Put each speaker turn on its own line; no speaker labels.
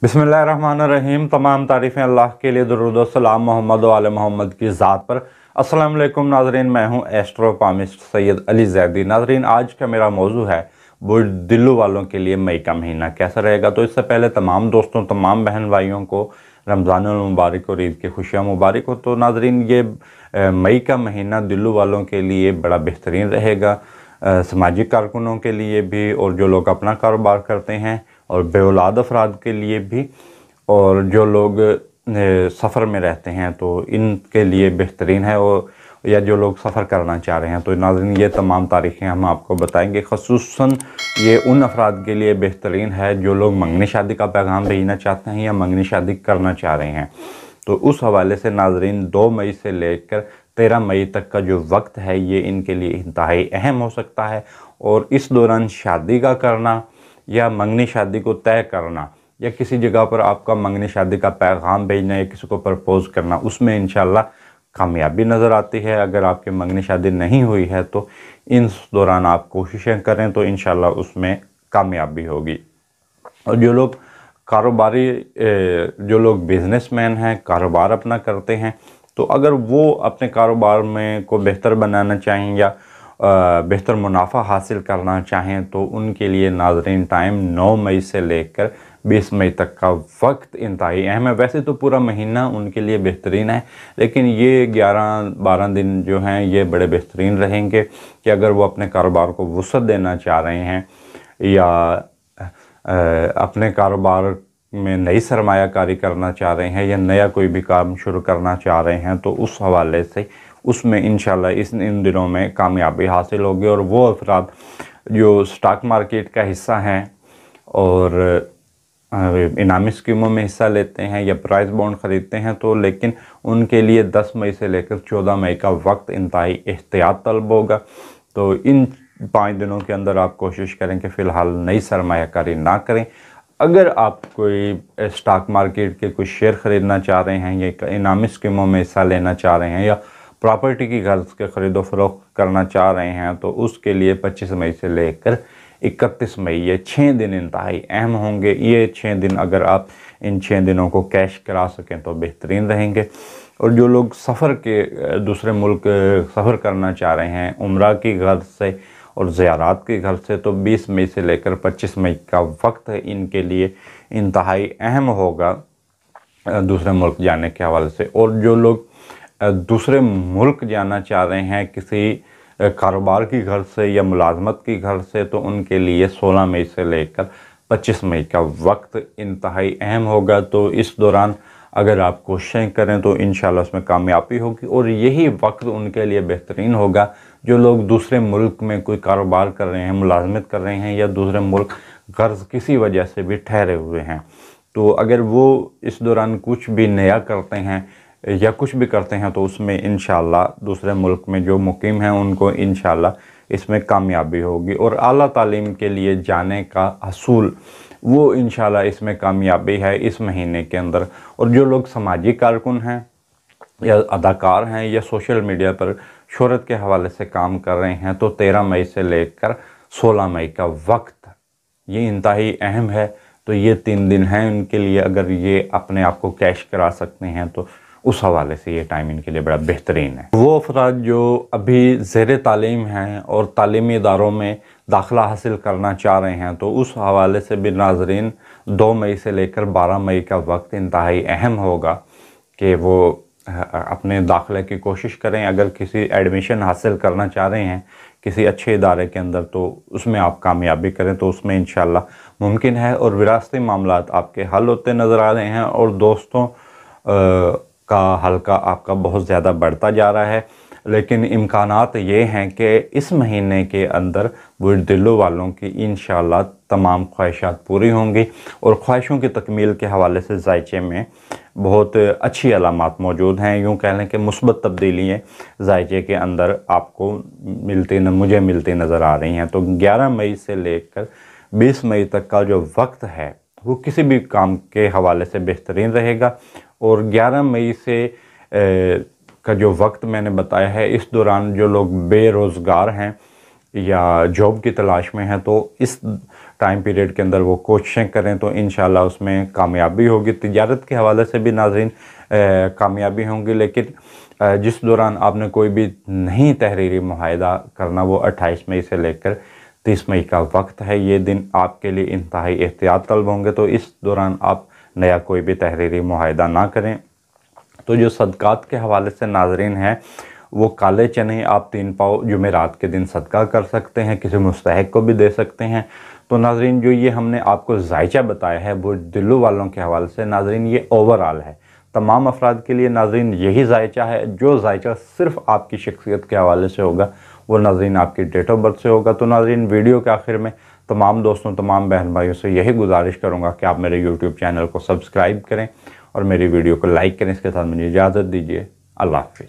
बिस्मिल्लाहिर्रहमानिर्रहीम। तमाम तारीफ़ें अल्लाह के लिए, दुरूद व सलाम मोहम्मद व आले मोहम्मद की ज़ात पर। अस्सलाम वालेकुम नाज़रीन, मैं हूँ एस्ट्रो पामिस्ट सैयद अली ज़ैदी। नाज़रीन, आज का मेरा मौजू है बुज़दिलों वालों के लिए मई का महीना कैसा रहेगा। तो इससे पहले तमाम दोस्तों, तमाम बहन भाइयों को रमज़ानुल मुबारक और ईद की खुशियाँ मुबारक हो। तो नाज़रीन, ये मई का महीना दिलों वालों के लिए बड़ा बेहतरीन रहेगा, सामाजिक कारकुनों के लिए भी, और जो लोग अपना कारोबार करते हैं, और बेऔलाद अफराद के लिए भी, और जो लोग सफ़र में रहते हैं तो इनके लिए बेहतरीन है, और या जो लोग सफ़र करना चाह रहे हैं। तो नाज़रीन, ये तमाम तारीखें हम आपको बताएंगे। ख़ुसूसन ये उन अफराद के लिए बेहतरीन है जो लोग मंगनी शादी का पैगाम भेजना चाहते हैं या मंगनी शादी करना चाह रहे हैं। तो उस हवाले से नाज़रीन, 2 मई से लेकर 13 मई तक का जो वक्त है ये इनके लिए इंतहाई अहम हो सकता है। और इस दौरान शादी का करना या मंगनी शादी को तय करना, या किसी जगह पर आपका मंगनी शादी का पैगाम भेजना या किसी को प्रपोज़ करना, उसमें इंशाल्लाह कामयाबी नज़र आती है। अगर आपकी मंगनी शादी नहीं हुई है तो इन दौरान आप कोशिशें करें तो इंशाल्लाह उसमें कामयाबी होगी। और जो लोग कारोबारी, जो लोग बिज़नेसमैन हैं, कारोबार अपना करते हैं, तो अगर वो अपने कारोबार में को बेहतर बनाना चाहें या बेहतर मुनाफा हासिल करना चाहें तो उनके लिए नाज़रीन टाइम 9 मई से लेकर 20 मई तक का वक्त इंतहाई अहम है। वैसे तो पूरा महीना उनके लिए बेहतरीन है, लेकिन ये 11-12 दिन जो हैं ये बड़े बेहतरीन रहेंगे कि अगर वो अपने कारोबार को वुसअत देना चाह रहे हैं या अपने कारोबार में नई सरमायाकारी करना चाह रहे हैं या नया कोई भी काम शुरू करना चाह रहे हैं, तो उस हवाले से उसमें इंशाल्लाह इन दिनों में कामयाबी हासिल होगी। और वो अफराद जो स्टॉक मार्केट का हिस्सा हैं और इनामी स्कीमों में हिस्सा लेते हैं या प्राइस बॉन्ड ख़रीदते हैं, तो लेकिन उनके लिए 10 मई से लेकर 14 मई का वक्त इंतहाई एहतियात तलब होगा। तो इन 5 दिनों के अंदर आप कोशिश करें कि फ़िलहाल नई सरमायाकारी ना करें। अगर आप कोई स्टॉक मार्केट के कुछ शेयर ख़रीदना चाह रहे हैं या इनामी स्कीमों में हिस्सा लेना चाह रहे हैं या प्रॉपर्टी की गर्ज के ख़रीदो फ़रोख्त करना चाह रहे हैं, तो उसके लिए 25 मई से लेकर 31 मई ये 6 दिन इंतहाई अहम होंगे। ये 6 दिन अगर आप इन 6 दिनों को कैश करा सकें तो बेहतरीन रहेंगे। और जो लोग सफ़र के दूसरे मुल्क सफ़र करना चाह रहे हैं उम्रा की गर्ज से और ज़ियारत की गर्ज से, तो 20 मई से लेकर 25 मई का वक्त इनके लिए इंतहाई अहम होगा दूसरे मुल्क जाने के हवाले से। और जो लोग दूसरे मुल्क जाना चाह रहे हैं किसी कारोबार की घर से या मुलाजमत की घर से, तो उनके लिए 16 मई से लेकर 25 मई का वक्त इंतहाई अहम होगा। तो इस दौरान अगर आप कोशिशें करें तो इंशाल्लाह उसमें कामयाबी होगी। और यही वक्त उनके लिए बेहतरीन होगा जो लोग दूसरे मुल्क में कोई कारोबार कर रहे हैं, मुलाजमत कर रहे हैं या दूसरे मुल्क गर्ज किसी वजह से भी ठहरे हुए हैं। तो अगर वो इस दौरान कुछ भी नया करते हैं या कुछ भी करते हैं तो उसमें इंशाल्लाह दूसरे मुल्क में जो मुकीम हैं उनको इंशाल्लाह इसमें कामयाबी होगी। और आला तालीम के लिए जाने का हसूल वो इंशाल्लाह इसमें कामयाबी है इस महीने के अंदर। और जो लोग सामाजिक कारकुन हैं या अदाकार हैं या सोशल मीडिया पर शोहरत के हवाले से काम कर रहे हैं, तो 13 मई से लेकर 16 मई का वक्त ये इंतहाई अहम है। तो ये 3 दिन हैं उनके लिए, अगर ये अपने आप को कैश करा सकते हैं तो उस हवाले से ये टाइम इनके लिए बड़ा बेहतरीन है। वो अफराद जो अभी ज़ेर तालीम हैं और तालीमी इदारों में दाखिला हासिल करना चाह रहे हैं, तो उस हवाले से भी नाज़रीन 2 मई से लेकर 12 मई का वक्त इंतहाई अहम होगा कि वो अपने दाखिले की कोशिश करें। अगर किसी एडमिशन हासिल करना चाह रहे हैं किसी अच्छे इदारे के अंदर, तो उसमें आप कामयाबी करें तो उसमें इंशाल्लाह मुमकिन है। और विरासती मामलात आपके हल होते नज़र आ रहे हैं और दोस्तों का हल्का आपका बहुत ज़्यादा बढ़ता जा रहा है। लेकिन इम्कानात ये हैं कि इस महीने के अंदर बुज़दिलों वालों की इंशाल्लाह तमाम ख्वाहिशात पूरी होंगी। और ख्वाहिशों की तकमील के हवाले से ज़ायचे में बहुत अच्छी अलामात मौजूद हैं। यूँ कह लें कि मुस्बत तब्दीलियाँ ज़ायचे के अंदर आपको मुझे मिलती नज़र आ रही हैं। तो 11 मई से लेकर 20 मई तक का जो वक्त है वो किसी भी काम के हवाले से बेहतरीन रहेगा। और 11 मई से का जो वक्त मैंने बताया है, इस दौरान जो लोग बेरोज़गार हैं या जॉब की तलाश में हैं, तो इस टाइम पीरियड के अंदर वो कोशिशें करें तो इंशाल्लाह उसमें कामयाबी होगी। तिजारत के हवाले से भी नाज़रीन कामयाबी होंगी, लेकिन जिस दौरान आपने कोई भी नहीं तहरीरी मुआहदा करना, वो 28 मई से लेकर 30 मई का वक्त है। ये दिन आपके लिए इंतहाई एहतियात तलब होंगे, तो इस दौरान आप नया कोई भी तहरीरी मुआहदा ना करें। तो जो सदक़ात के हवाले से नाज़रीन हैं, वो काले चने आप 3 पाव जुमेरात के दिन सदका कर सकते हैं, किसी मुस्तहिक को भी दे सकते हैं। तो नाज़रीन जो ये हमने आपको ज़ायचा बताया है वो दिल्लू वालों के हवाले से नाज़रीन ये ओवरऑल है, तमाम अफराद के लिए नाज़रीन यही ज़ायचा है। जो ज़ायचा सिर्फ़ आपकी शख्सियत के हवाले से होगा वो नाज़रीन आपकी डेट ऑफ बर्थ से होगा। तो नाज़रीन वीडियो के आखिर में तमाम दोस्तों, तमाम बहन भाइयों से यही गुजारिश करूँगा कि आप मेरे यूट्यूब चैनल को सब्सक्राइब करें और मेरी वीडियो को लाइक करें। इसके साथ मुझे इजाज़त दीजिए। अल्लाह हाफ़िज़।